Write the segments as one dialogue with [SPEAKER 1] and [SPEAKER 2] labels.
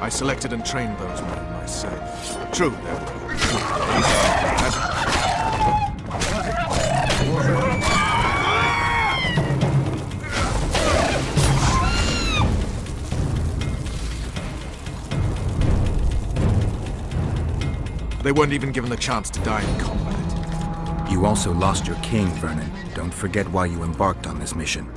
[SPEAKER 1] I selected and trained those men myself. True, there were They weren't even given the chance to die in combat.
[SPEAKER 2] You also lost your king, Vernon. Don't forget why you embarked on this mission.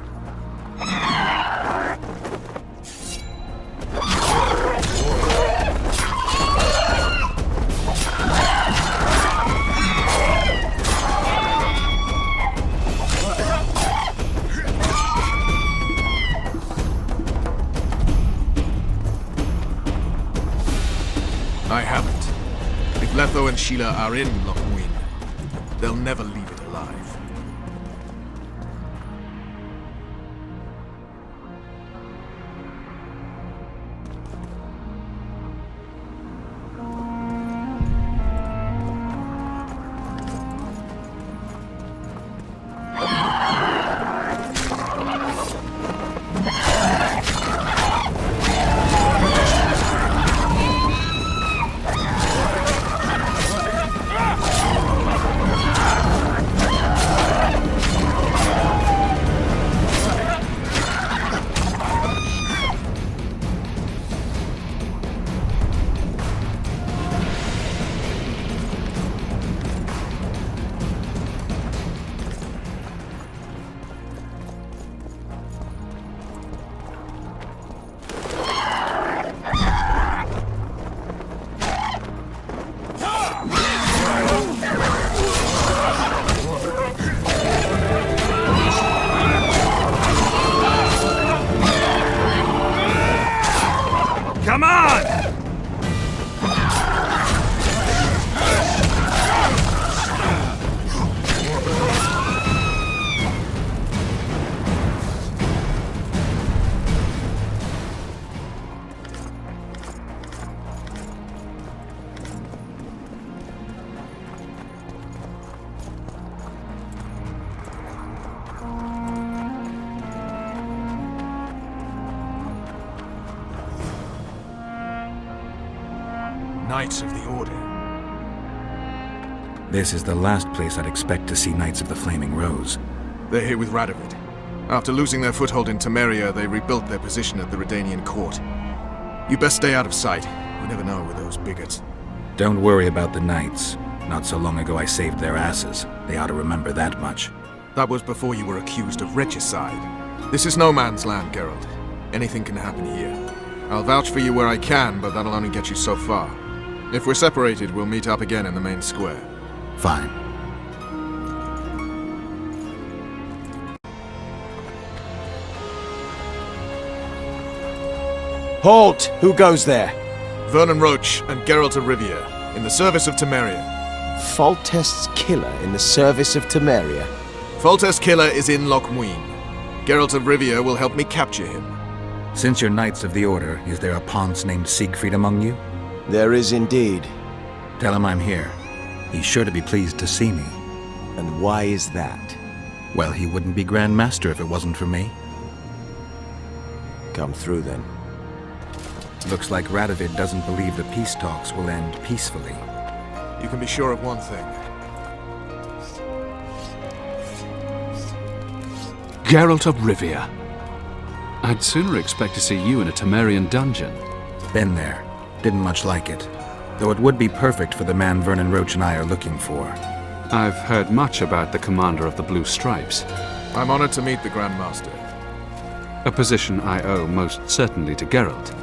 [SPEAKER 1] I haven't. If Letho and Sheila are in Lochmuin, they'll never leave it alive.
[SPEAKER 3] Come on!
[SPEAKER 1] Knights of the Order.
[SPEAKER 2] This is the last place I'd expect to see Knights of the Flaming Rose.
[SPEAKER 1] They're here with Radovid. After losing their foothold in Temeria, they rebuilt their position at the Redanian court. You best stay out of sight. You never know with those bigots.
[SPEAKER 2] Don't worry about the Knights. Not so long ago I saved their asses. They ought to remember that much.
[SPEAKER 1] That was before you were accused of regicide. This is no man's land, Geralt. Anything can happen here. I'll vouch for you where I can, but that'll only get you so far. If we're separated, we'll meet up again in the main square.
[SPEAKER 2] Fine.
[SPEAKER 4] Halt! Who goes there?
[SPEAKER 1] Vernon Roche and Geralt of Rivia, in the service of Temeria.
[SPEAKER 4] Foltest's killer in the service of Temeria.
[SPEAKER 1] Foltest's killer is in Lochmuin. Geralt of Rivia will help me capture him.
[SPEAKER 2] Since you're Knights of the Order, is there a Ponce named Siegfried among you?
[SPEAKER 4] There is indeed.
[SPEAKER 2] Tell him I'm here. He's sure to be pleased to see me.
[SPEAKER 4] And why is that?
[SPEAKER 2] Well, he wouldn't be Grand Master if it wasn't for me.
[SPEAKER 4] Come through then.
[SPEAKER 2] Looks like Radovid doesn't believe the peace talks will end peacefully.
[SPEAKER 1] You can be sure of one thing.
[SPEAKER 5] Geralt of Rivia. I'd sooner expect to see you in a Temerian dungeon.
[SPEAKER 2] Been there. Didn't much like it. Though it would be perfect for the man Vernon Roche and I are looking for.
[SPEAKER 5] I've heard much about the commander of the Blue Stripes.
[SPEAKER 1] I'm honored to meet the Grand Master.
[SPEAKER 5] A position I owe most certainly to Geralt.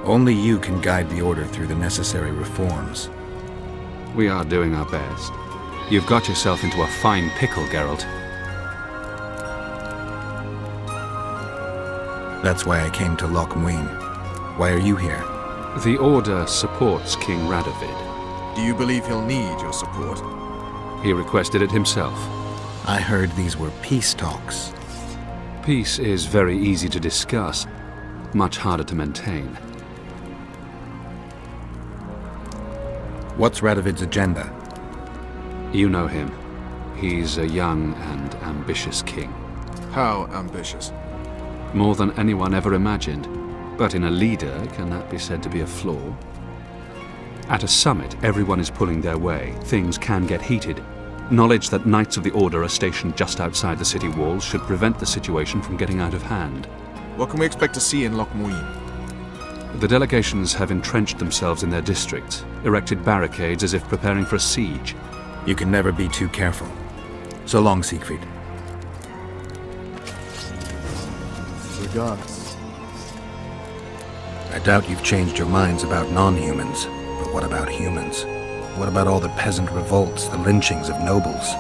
[SPEAKER 2] Only you can guide the Order through the necessary reforms.
[SPEAKER 5] We are doing our best. You've got yourself into a fine pickle, Geralt.
[SPEAKER 2] That's why I came to Lochmuin. Why are you here?
[SPEAKER 5] The Order supports King Radovid.
[SPEAKER 1] Do you believe he'll need your support?
[SPEAKER 5] He requested it himself.
[SPEAKER 2] I heard these were peace talks.
[SPEAKER 5] Peace is very easy to discuss, much harder to maintain.
[SPEAKER 2] What's Radovid's agenda?
[SPEAKER 5] You know him. He's a young and ambitious king.
[SPEAKER 1] How ambitious?
[SPEAKER 5] More than anyone ever imagined. But in a leader, can that be said to be a flaw? At a summit, everyone is pulling their way. Things can get heated. Knowledge that Knights of the Order are stationed just outside the city walls should prevent the situation from getting out of hand.
[SPEAKER 1] What can we expect to see in Loch Muin?
[SPEAKER 5] The delegations have entrenched themselves in their districts, erected barricades as if preparing for a siege.
[SPEAKER 2] You can never be too careful. So long, Siegfried.
[SPEAKER 1] Regards.
[SPEAKER 2] I doubt you've changed your minds about non-humans. But what about humans? What about all the peasant revolts, the lynchings of nobles?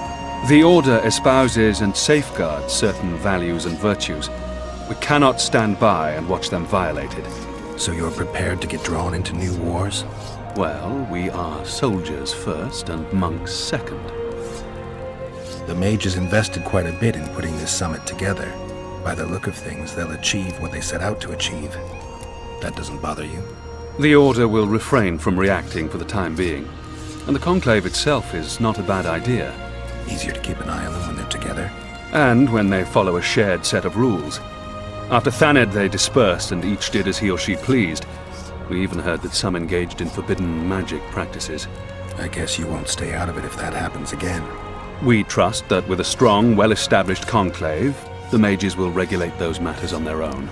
[SPEAKER 5] The Order espouses and safeguards certain values and virtues. We cannot stand by and watch them violated.
[SPEAKER 2] So you're prepared to get drawn into new wars?
[SPEAKER 5] Well, we are soldiers first and monks second.
[SPEAKER 2] The mages invested quite a bit in putting this summit together. By the look of things, they'll achieve what they set out to achieve. That doesn't bother you?
[SPEAKER 5] The Order will refrain from reacting for the time being. And the Conclave itself is not a bad idea.
[SPEAKER 2] Easier to keep an eye on them when they're together.
[SPEAKER 5] And when they follow a shared set of rules. After Thanedd they dispersed and each did as he or she pleased. We even heard that some engaged in forbidden magic practices.
[SPEAKER 2] I guess you won't stay out of it if that happens again.
[SPEAKER 5] We trust that with a strong, well-established conclave, the mages will regulate those matters on their own.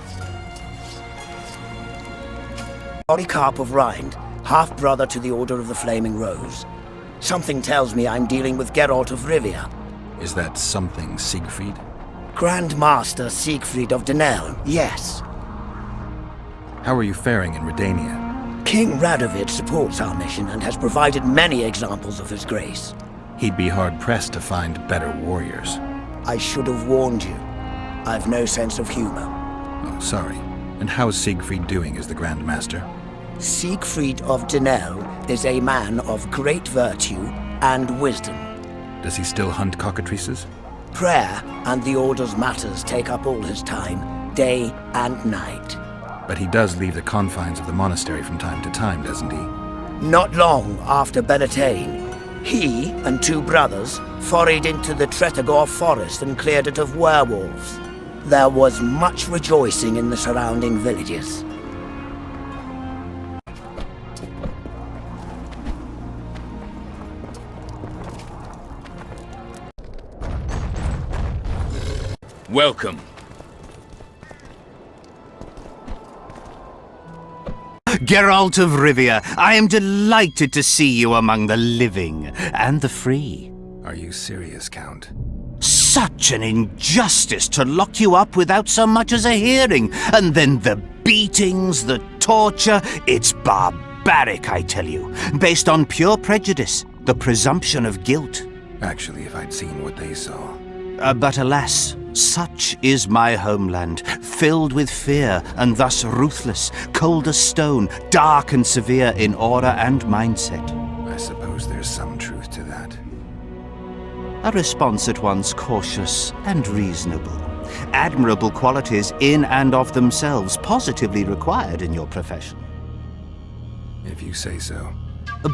[SPEAKER 6] Polycarp of Rind, half-brother to the Order of the Flaming Rose. Something tells me I'm dealing with Geralt of Rivia.
[SPEAKER 2] Is that something Siegfried?
[SPEAKER 6] Grand Master Siegfried of Denel, yes.
[SPEAKER 2] How are you faring in Redania?
[SPEAKER 6] King Radovid supports our mission and has provided many examples of his grace.
[SPEAKER 2] He'd be hard-pressed to find better warriors.
[SPEAKER 6] I should have warned you. I've no sense of humor.
[SPEAKER 2] Oh, sorry. And how's Siegfried doing as the Grand Master?
[SPEAKER 6] Siegfried of Denel is a man of great virtue and wisdom.
[SPEAKER 2] Does he still hunt cockatrices?
[SPEAKER 6] Prayer and the Order's matters take up all his time, day and night.
[SPEAKER 2] But he does leave the confines of the monastery from time to time, doesn't he?
[SPEAKER 6] Not long after Beltane, he and two brothers forayed into the Tretogor forest and cleared it of werewolves. There was much rejoicing in the surrounding villages.
[SPEAKER 3] Welcome.
[SPEAKER 7] Geralt of Rivia, I am delighted to see you among the living and the free.
[SPEAKER 2] Are you serious, Count?
[SPEAKER 7] Such an injustice to lock you up without so much as a hearing, and then the beatings, the torture. It's barbaric, I tell you, based on pure prejudice, the presumption of guilt.
[SPEAKER 2] Actually, if I'd seen what they saw.
[SPEAKER 7] But alas, such is my homeland, filled with fear and thus ruthless, cold as stone, dark and severe in aura and mindset.
[SPEAKER 2] I suppose there's some truth to that.
[SPEAKER 7] A response at once cautious and reasonable. Admirable qualities in and of themselves, positively required in your profession.
[SPEAKER 2] If you say so.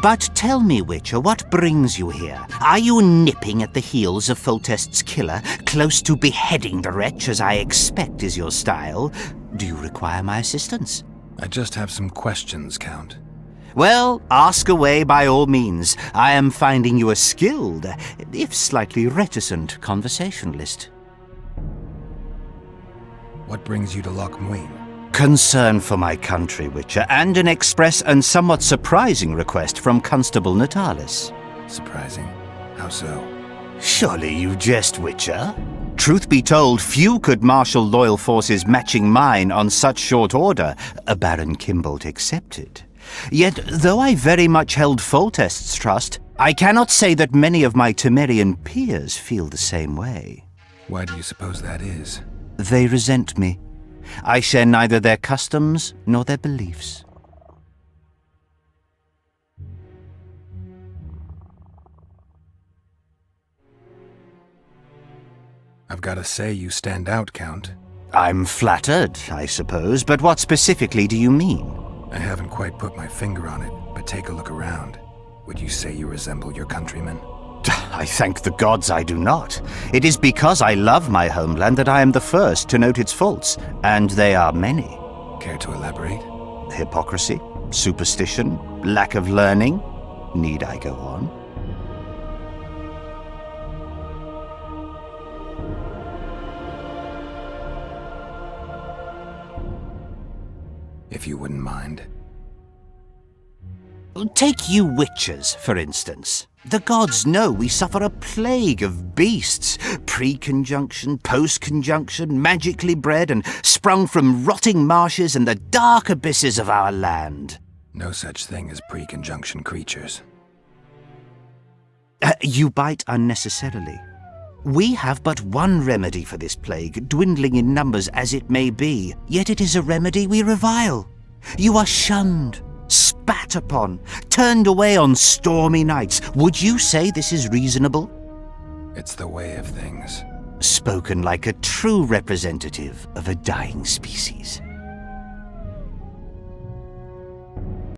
[SPEAKER 7] But tell me, Witcher, what brings you here? Are you nipping at the heels of Foltest's killer, close to beheading the wretch, as I expect is your style? Do you require my assistance?
[SPEAKER 2] I just have some questions, Count.
[SPEAKER 7] Well, ask away by all means. I am finding you a skilled, if slightly reticent, conversationalist.
[SPEAKER 2] What brings you to Loch Muin?
[SPEAKER 7] Concern for my country, Witcher, and an express and somewhat surprising request from Constable Natalis.
[SPEAKER 2] Surprising? How so?
[SPEAKER 7] Surely you jest, Witcher. Truth be told, few could marshal loyal forces matching mine on such short order, Baron Kimbolt excepted. Yet, though I very much held Foltest's trust, I cannot say that many of my Temerian peers feel the same way.
[SPEAKER 2] Why do you suppose that is?
[SPEAKER 7] They resent me. I share neither their customs nor their beliefs.
[SPEAKER 2] I've got to say you stand out, Count.
[SPEAKER 7] I'm flattered, I suppose, but what specifically do you mean?
[SPEAKER 2] I haven't quite put my finger on it, but take a look around. Would you say you resemble your countrymen?
[SPEAKER 7] I thank the gods I do not. It is because I love my homeland that I am the first to note its faults, and they are many.
[SPEAKER 2] Care to elaborate?
[SPEAKER 7] Hypocrisy, superstition, lack of learning. Need I go on?
[SPEAKER 2] If you wouldn't mind.
[SPEAKER 7] Take you witchers, for instance. The gods know we suffer a plague of beasts, pre-conjunction, post-conjunction, magically bred and sprung from rotting marshes and the dark abysses of our land.
[SPEAKER 2] No such thing as pre-conjunction creatures.
[SPEAKER 7] You bite unnecessarily. We have but one remedy for this plague, dwindling in numbers as it may be, yet it is a remedy we revile. You are shunned, spat upon, turned away on stormy nights. Would you say this is reasonable?
[SPEAKER 2] It's the way of things.
[SPEAKER 7] Spoken like a true representative of a dying species.